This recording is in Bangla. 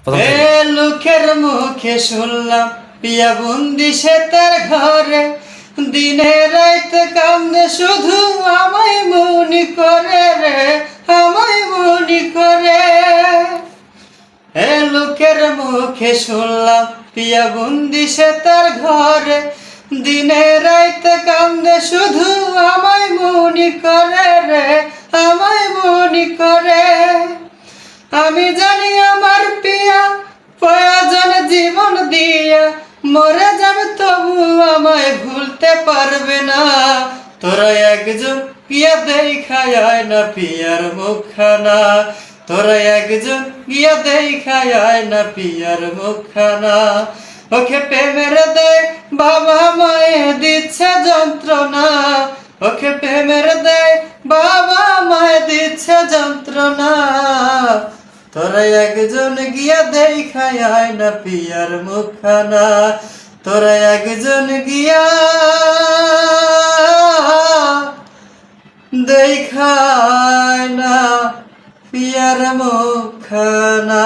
লোকের মুখে শুনলাম পিয়া বন্দি সে তার ঘরে, দিনে রাইতে কান্দে শুধু আমায় মনি করে রে, আমায় মনি করে। লোকের মুখে শুনলাম পিয়া বন্দি সে তার ঘরে, দিনে রাইতে কান্দে শুধু আমায় মনি করে রে, আমায় মনি করে। আমি জানি আমার পিয়া প্রয়োজন জীবন দিয়া মরে যাবে, তবু আমায় ভুলতে পারবে না। তোরা একজন গিয়া দেখায় না পিয়ার মুখখানা, তোরা একজন গিয়া দেখায় না পিয়ার মুখখানা। ওকে প্রেমের দেয় বাবা মায়ে দিচ্ছে যন্ত্রণা, ওকে প্রেমের দেয় বাবা মায়ে দিচ্ছে যন্ত্রণা। তোরা একজন গিয়া দেখায় না পিয়ার মুখখানা, তোরা একজন গিয়া দেখায় না পিয়ার মুখখানা।